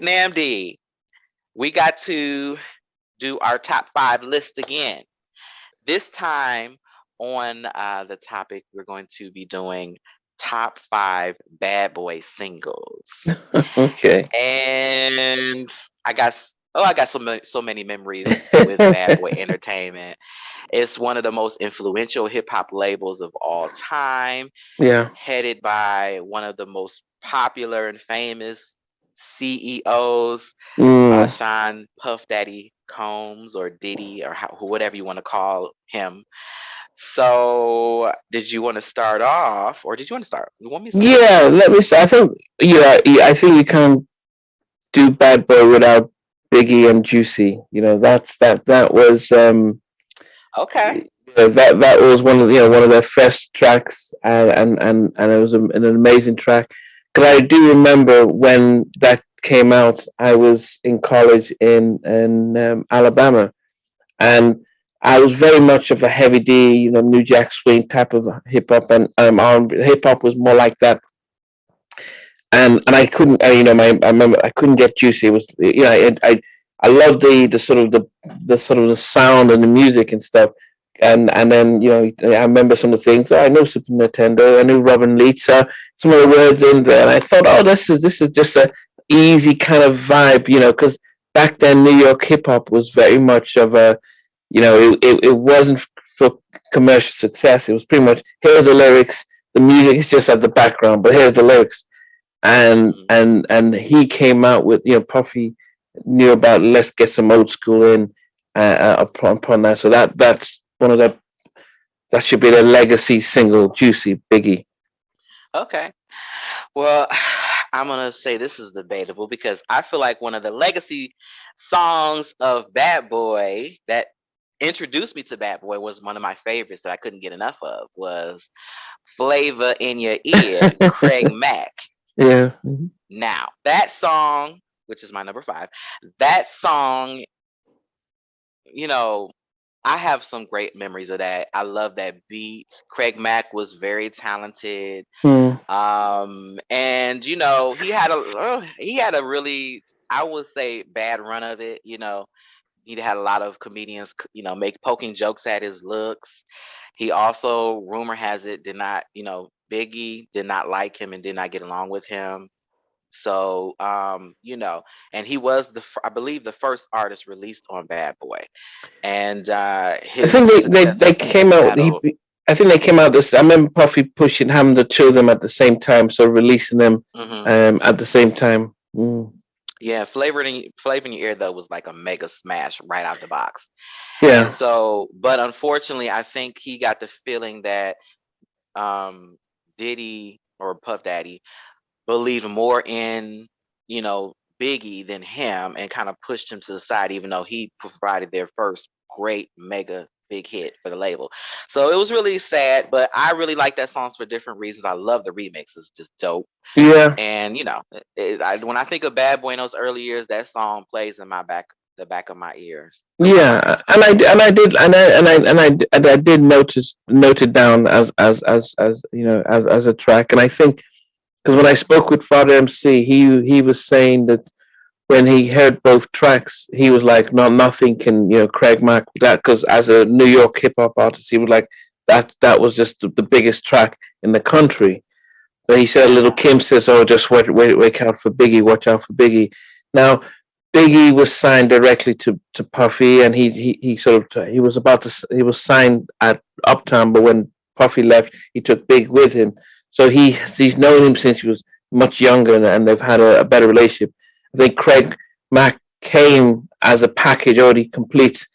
right, Nnamdi, we got to do our top five list again. This time on the topic, we're going to be doing top five bad boy singles. Okay. And I got so many memories with Bad Boy Entertainment. It's one of the most influential hip hop labels of all time, Yeah. headed by one of the most popular and famous CEOs, Mm. Sean Puff Daddy Combs or Diddy or whatever you want to call him. So, did you want to start off, or did you want to start? You want me to start? Yeah. Let me. I think. Yeah. I think you can't do Bad Boy without Biggie and Juicy. That was Okay. that was one of one of their first tracks, and it was an amazing track. Because I do remember when that came out, I was in college in Alabama, and I was very much of a heavy D, New Jack Swing type of hip hop, and hip hop was more like that. And I couldn't, I remember I couldn't get Juicy. It was, I love the sort of the sort of the sound and the music and stuff. And then I remember some of the things. Oh, I know Super Nintendo. I knew Robin Leach. Some of the words in there, and I thought, oh, this is just a easy kind of vibe, because back then New York hip hop was very much of a, it wasn't for commercial success. It was pretty much, here's the lyrics. The music is just at the background, but here's the lyrics. And Mhm. and he came out with, Puffy knew about, let's get some old school in upon that. So that's one of the, that should be the legacy single, Juicy, Biggie. Okay. Well, I'm gonna say this is debatable because I feel like one of the legacy songs of Bad Boy that introduced me to Bad Boy was one of my favorites that I couldn't get enough of was Flavor in Your Ear, Craig Mack. Yeah. Mhm. Now, that song, which is my number five, that song, you know, I have some great memories of that. I love that beat. Craig Mack was very talented. Mm. And he had a really, I would say, bad run of it. He had a lot of comedians, make poking jokes at his looks. He also, rumor has it, did not, Biggie did not like him and did not get along with him. So, and he was I believe, the first artist released on Bad Boy, and I his think success they came out. overshadowed. I think they came out this. I remember Puffy pushing having the two of them at the same time, so releasing them Hmm. at the same time. Mm. Yeah, Flavor in Your Ear though was like a mega smash right out the box. And Yeah. so, but unfortunately, I think he got the feeling that um, Diddy or Puff Daddy believed more in, Biggie than him and kind of pushed him to the side, even though he provided their first great mega big hit for the label. So it was really sad, but I really like that song for different reasons. I love the remix; it's just dope. Yeah. And when I think of Bad Boy in those early years, that song plays in the back of my ears, of my Yeah, mind. and I did note it down as as a track, and I think because when I spoke with Father MC, he was saying that when he heard both tracks, he was like, no, nothing can, Craig Mack that, because as a New York hip hop artist, he was like, that was just the biggest track in the country. But he said, little Yeah. Kim says, oh, just wake out for Biggie, watch out for Biggie. Now, Biggie was signed directly to Puffy, and he sort of, he was signed at Uptown, but when Puffy left, he took Big with him. So he's known him since he was much younger, and they've had a better relationship. I think Craig Mack came as a package already complete.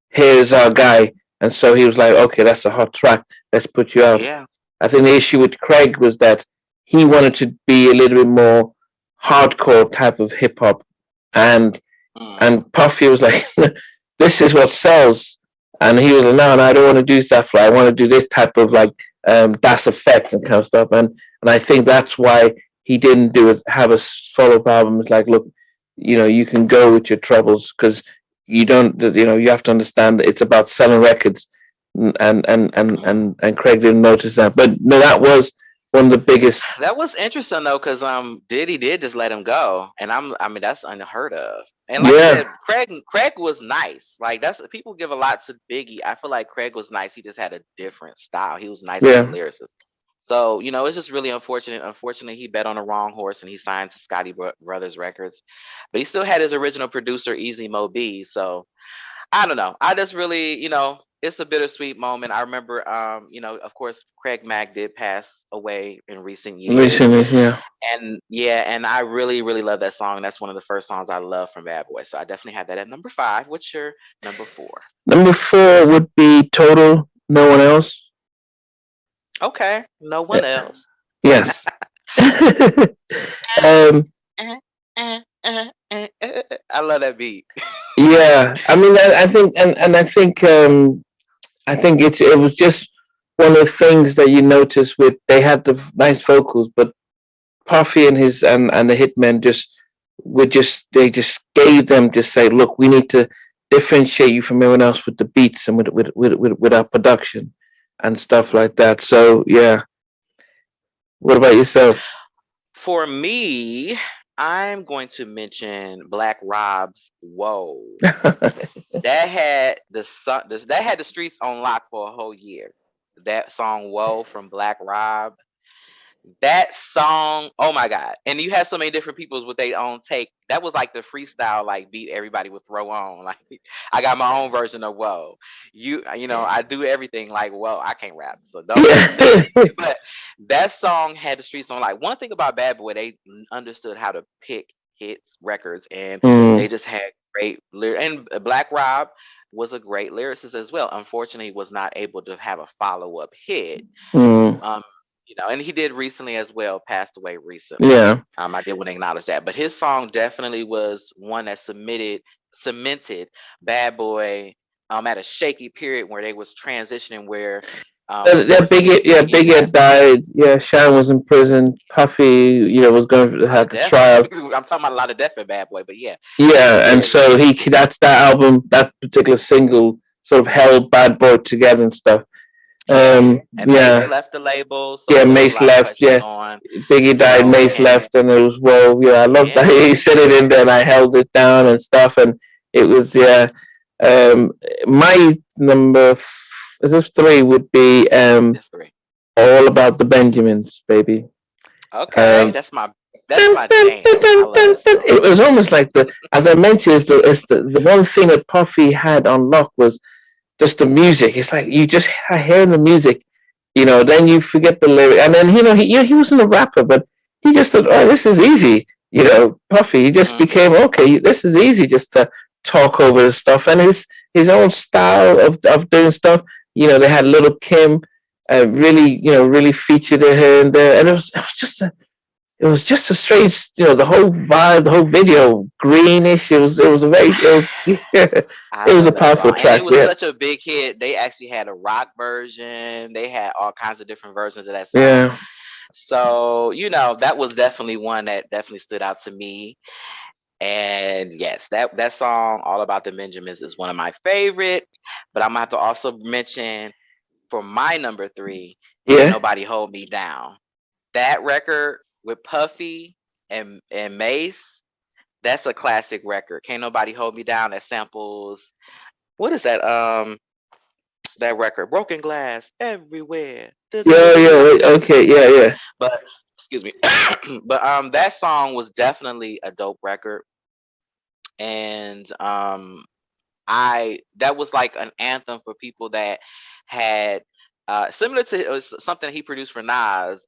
Here's our guy, and so he was like, okay, that's a hot track. Let's put you out. Yeah. I think the issue with Craig was that he wanted to be a little bit more hardcore type of hip hop, and Mm. and Puffy was like, "This is what sells," and he was like, "No, no, I don't want to do that. I want to do this type of like Das Effect and kind of stuff." And I think that's why he didn't do it. Have a follow up album. It's like, look, you can go with your troubles because you don't. You have to understand that it's about selling records, and Mm. Craig didn't notice that. But no, that was. one of the biggest. That was interesting though, because Diddy did just let him go, and I mean that's unheard of. And like you Yeah, said, Craig was nice. Like that's people give a lot to Biggie. I feel like Craig was nice. He just had a different style. He was nice as a yeah. lyricist. So it's just really unfortunate. Unfortunately, he bet on the wrong horse and he signed to Scotty Brothers Records, but he still had his original producer Easy Mo B. So I don't know. I just really, it's a bittersweet moment. I remember, of course, Craig Mack did pass away in recent years, Recently, yeah. and yeah, and I really, really love that song. That's one of the first songs I love from Bad Boy. So I definitely have that at number five. What's your number four? Number four would be Total. No one else. Okay, no Yeah. one else. Yes. Eh, um, I love that beat. yeah. I mean, I think, and I think it was just one of the things that you notice with they had the nice vocals, but Puffy and his and the Hitmen just would just they just gave them just say, look, we need to differentiate you from everyone else with the beats and with our production and stuff Mhm. like that. So yeah. What about yourself? For me, I'm going to mention Black Rob's "Whoa." That had that had the streets on lock for a whole year. That song "Whoa" from Black Rob. That song, oh my god! And you had so many different peoples with their own take. That was like the freestyle, like beat everybody would throw on. Like I got my own version of "Whoa." I do everything like "Whoa." I can't rap, so don't even do Yeah. it. But that song had the streets on. Like one thing about Bad Boy, they understood how to pick hits records, and they Mm, just had great lyrics. And Black Rob was a great lyricist as well. Unfortunately, he was not able to have a follow up hit. mm, Um, and he did recently as well, passed away recently. yeah. I did want to acknowledge that. But his song definitely was one that cemented Bad Boy at a shaky period where they was transitioning where of That course Biggie Big Ed passed away. died. Yeah, Sharon was in prison. Puffy, was going A to lot have of the death. trial. I'm talking about a lot of death in Bad Boy, but yeah, Yeah, and yeah, so that's that album, that particular single, sort of held Bad Boy together and stuff. yeah. And Mace Yeah, left the label, so yeah. there was a Mace lot of left. questions Yeah, on, Biggie died. Mace him. left, and it was yeah. I love that Yeah. he said it in there, and I held it down and stuff, and it was yeah. Um, my number three would be That's three. all about the Benjamins, baby. Okay, Um, that's my jam. I love that song. it was almost like as I mentioned, the one thing that Puffy had on lock was just the music. It's like you just hearing the music, then you forget the lyric, and then he wasn't a rapper, but he just thought, oh, this is easy. Puffy, he just Hmm. became okay. This is easy, just to talk over the stuff, and his own style of doing stuff. They had Little Kim, really, really featured her in there, and it was just a strange, the whole vibe, the whole video, greenish. It was a very, it I was a love that powerful song, and it track. was Yeah, such a big hit. They actually had a rock version. They had all kinds of different versions of that song. yeah, So that was definitely one that definitely stood out to me. And yes, that song, "All About the Benjamins," is one of my favorite. But I'm gonna have to also mention for my number three, "Can't yeah. Nobody Hold Me Down." That record with Puffy and Mace. That's a classic record. "Can't Nobody Hold Me Down." That samples, what is that record? "Broken Glass Everywhere." Yeah, yeah, wait, okay, yeah, yeah. But excuse me. But that song was definitely a dope record. And I that was like an anthem for people that had similar to, it was something he produced for Nas.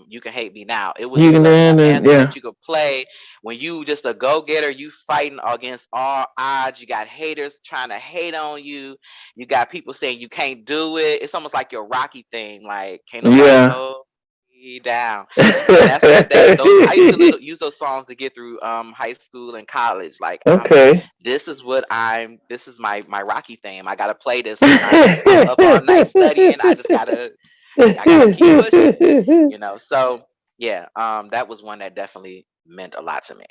"You Can Hate Me Now." It was You just can, a anthem yeah, that you could play when you just a go getter. You fighting against all odds. You got haters trying to hate on you. You got people saying you can't do it. It's almost like your Rocky thing. Like, can't nobody yeah. hold me down. And that's what that those I used to use those songs to get through high school and college. Like, Okay. this is my Rocky theme. I gotta play this when I'm up all night studying. I gotta keep pushing. So yeah, that was one that definitely meant a lot to me.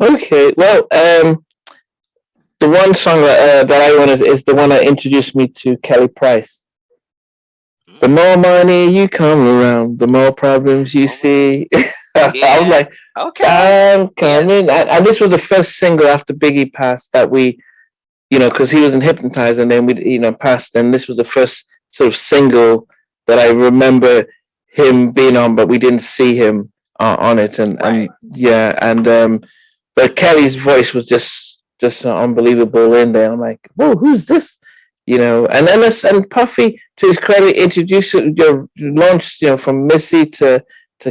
Okay. Well, the one song that I wanted is the one that introduced me to Kelly Price. The more money you come around, the more problems you Over. see. I was Yeah. like, Okay. I'm Yes. coming. And this was the first single after Biggie passed that we, because he was in Hypnotize and then we, passed. And this was the first sort of single that I remember him being on, but we didn't see him on it. And Right. yeah, but Kelly's voice was just unbelievable in there. I'm like, whoa, who's this? And Puffy, to his credit, introduced launched from Missy to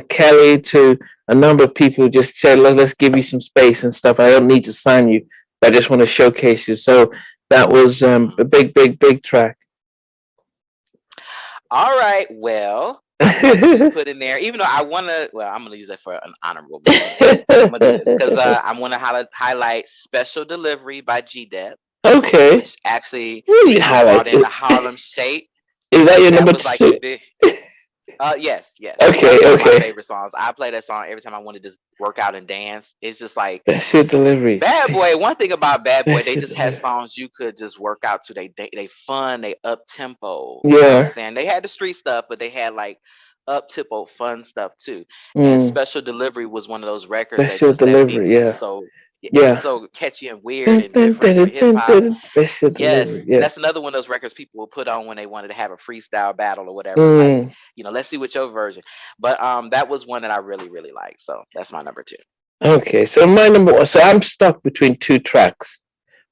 Kelly to a number of people. Just said, let's give you some space and stuff. I don't need to sign you. I just want to showcase you. So that was Mhm. a big track. All right. Well, I'm going to put in there, even though I want to. Well, I'm going to use that for an honorable mention. I'm going to do this because I want to highlight "Special Delivery" by G-Dep, Okay, which actually, what do you brought highlight? in the Harlem Shake. Is that your That number was like a two? big. Yes, yes. Okay, That's one of my okay. favorite songs. I play that song every time I want to just work out and dance. It's just like Special delivery. Bad Boy. One thing about Bad Boy, they Special just had delivery. songs you could just work out to. They fun, they up tempo. You know what I'm Yeah. saying? They had the street stuff, but they had like up tempo fun stuff too. And Mm. Special Delivery was one of those records that Special just that beat delivery. was Yeah. just so it's Yeah. so catchy and weird Dun, and dun, different dun, for hip dun, hop. dun, special Yes, delivery. and Yeah. that's another one of those records people will put on when they wanted to have a freestyle battle or whatever. Like, Mm. let's see what your version. But that was one that I really, really like. So that's my number two. Okay. So my number one. So I'm stuck between two tracks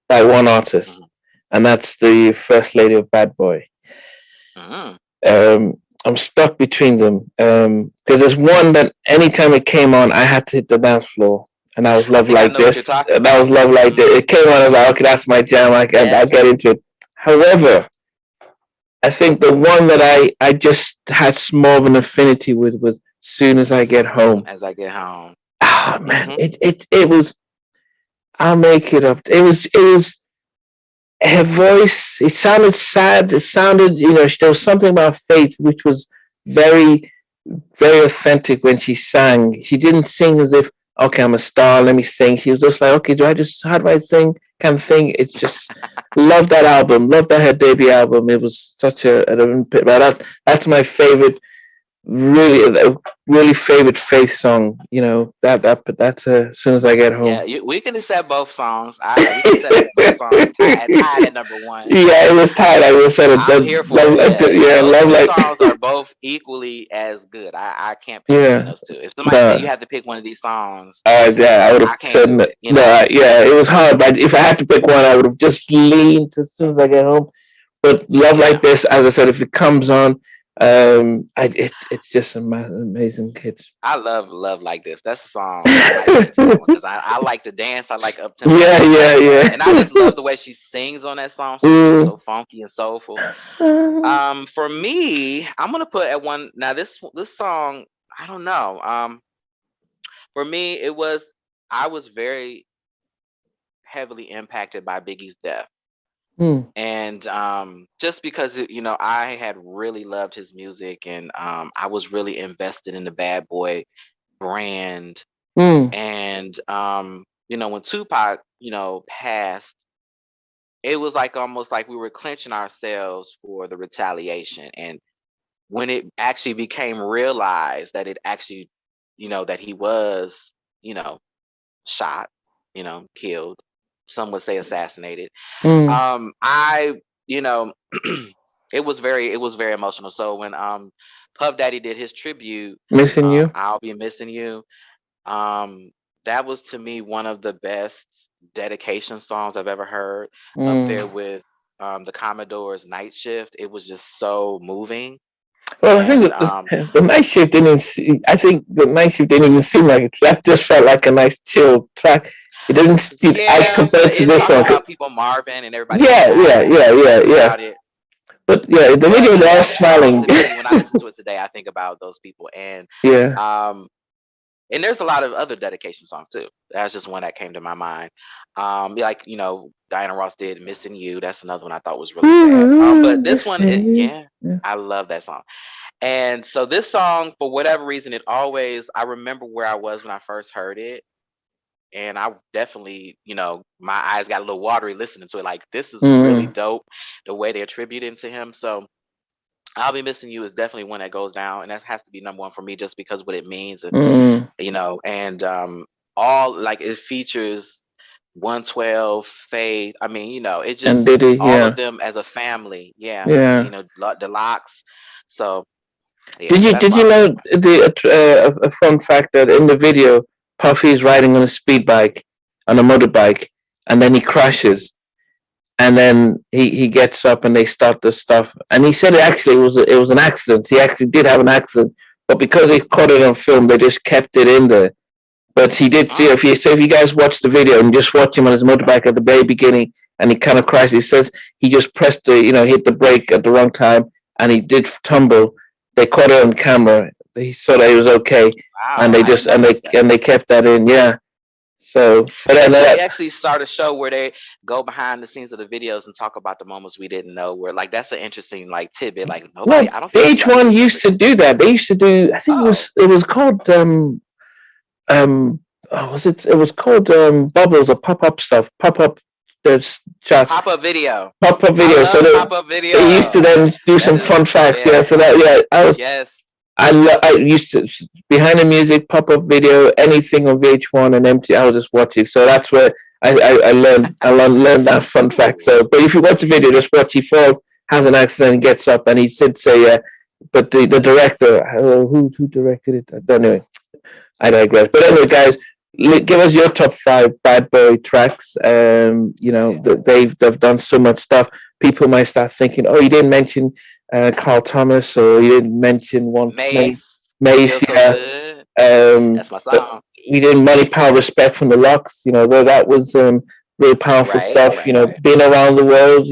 by one artist, Mhm. and that's the First Lady of Bad Boy. Mhm. I'm stuck between them because there's one that anytime it came on, I had to hit the dance floor, and that was I Love think I Like know what you're This. talking That was about. Love Like This. Mhm. It came on, I was like, okay, that's my jam. I'll Yes. get into it. However, I think the one that I just had more of an affinity with was Soon as I Get Soon Home. as I get home. Ah, man, Mhm. it was. I'll make it up. It was her voice. It sounded sad. It sounded, there was something about Faith which was very, very authentic when she sang. She didn't sing as if, okay, I'm a star, let me sing. She was just like, okay, how do I sing? Kind of thing. It's just love that album. Love that her debut album. It was such but that's my favorite, really favorite Faith song. That's as soon as I get Yeah, home. we can accept both songs. We can set both songs tied at number one. Yeah, it was tight. I will say I'm here for it. Yeah, yeah, those love two like songs are both equally as good. I can't pick between yeah. those two. If somebody said you No, have to pick one of these songs, yeah, I would have I can't said do no. it. No, yeah, it was hard, but if I had to pick one, I would have just leaned as soon as I get home. But love like Yeah. this, as I said, if it comes on, it's just amazing kids. I love like this. That's a song I might listen to that one because I like to dance. I like up tempo Yeah, stuff yeah, like that, and I just yeah. love the way she sings on that song. She's just Mm. so funky and soulful. For me, I'm gonna put at one. Now this song, I don't know. For me, I was very heavily impacted by Biggie's death. Mm. And just because I had really loved his music, and I was really invested in the Bad Boy brand. Mm. And when Tupac passed, it was like almost like we were clenching ourselves for the retaliation. And when it actually became realized that it actually that he was you know shot, killed, some would say assassinated. Mm. I you know it was very emotional. So when Puff Daddy did his tribute, Missing you. I'll Be Missing You, um that was to me one of the best dedication songs I've ever heard, up there Mm. with the Commodore's Night Shift. It was just so moving. Well, I think And the night shift didn't. I think the night shift didn't even seem like a track. Just felt like a nice chill track. It didn't as yeah, compared but to it this talked one. about people Marvin and everybody who Yeah, yeah, died yeah, yeah, yeah. throughout it. But yeah, the But video they're all that song smiling. to me, when I listen to it today, I think about those people. Yeah. Um and there's a lot of other dedication songs too. That's just one that came to my mind. Like Diana Ross did "Missing You." That's another one I thought was really sad. But this one, Missing yeah, you. I love that song. And so this song, for whatever reason, I remember where I was when I first heard it. And I definitely, my eyes got a little watery listening to it. Like, this is really Mm. dope, the way they're attributing to him. So I'll Be Missing You is definitely one that goes down, and that has to be number one for me just because what it means, and Mm. and all like it features 112, Faith. I mean, it And just Diddy, all of yeah, them as a family. Yeah, yeah. the locks. So yeah, Did so you that's did my you know number one. a fun fact that in the video, Puffy's riding on a speed bike, on a motorbike, and then he crashes, and then he gets up and they start the stuff, and he said it was an accident. He actually did have an accident, but because they caught it on film, they just kept it in there. But he did see Mm, if you guys watch the video and just watch him on his motorbike at the very beginning, and he kind of crashed. He says he just pressed the hit the brake at the wrong time, and he did tumble. They caught it on camera. He saw that he was okay, and wow, they I did just not notice that. and they kept that in. Yeah. So, but Yeah, then so they actually start a show where they go behind the scenes of the videos and talk about the moments we didn't know. Where like that's an interesting like tidbit. Like nobody, well, I don't think anybody VH1 used remembers to that. do that. They used to do. I think Oh, it was called um was it was called bubbles or pop up stuff. Pop up there's chats. pop up video. Pop up I video. So love pop up they used to video. then do That some is fun facts. Yeah. yeah, So that yeah, yes. I used to behind the music pop up video anything on VH1 and MT. I was just watching. So that's where I learned that fun fact. Ooh, So but if you watch the video, just watch. He falls, has an accident, and gets up, and he said say but the director who directed it? Anyway, I digress. But anyway, guys, give us your top five bad boy tracks. yeah. They've done so much stuff. People might start thinking, oh, you didn't mention Carl Thomas, or you didn't mention one Mace Mace. feels so Yeah, good. um, That's my but song. we did Money, Power, Respect from the Locks. Though that was really powerful Right, stuff. right, right. Being around the world.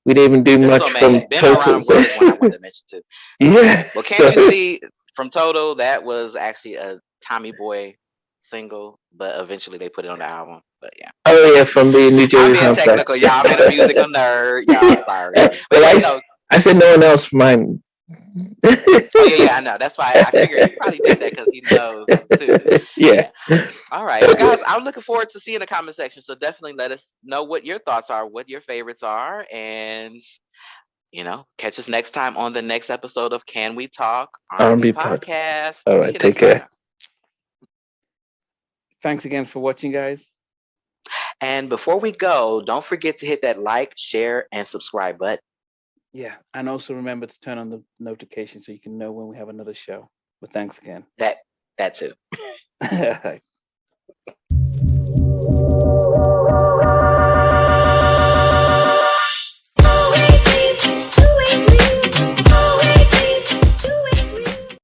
We didn't even do There's so much from many. Been around Totals. the world is one I wanted to mention too. Yeah. Well, can't So, you see from Total that was actually a Tommy Boy single, but eventually they put it on the album. But yeah, oh yeah, from the New I'm Jersey being soundtrack. technical, y'all. I'm being a musical nerd, y'all. Sorry, but Well, yeah, I said no one else mine. oh yeah, yeah, I know. That's why I figured he probably did that because he knows too. Yeah. Yeah. All right. Well, guys, I'm looking forward to seeing the comment section. So definitely let us know what your thoughts are, what your favorites are, and catch us next time on the next episode of Can We Talk R&B R&B pod. Podcast. All See right. you Take next care. time. Thanks again for watching, guys. And before we go, don't forget to hit that like, share, and subscribe button. Yeah, and also remember to turn on the notification so you can know when we have another show. But thanks again. That too. All right.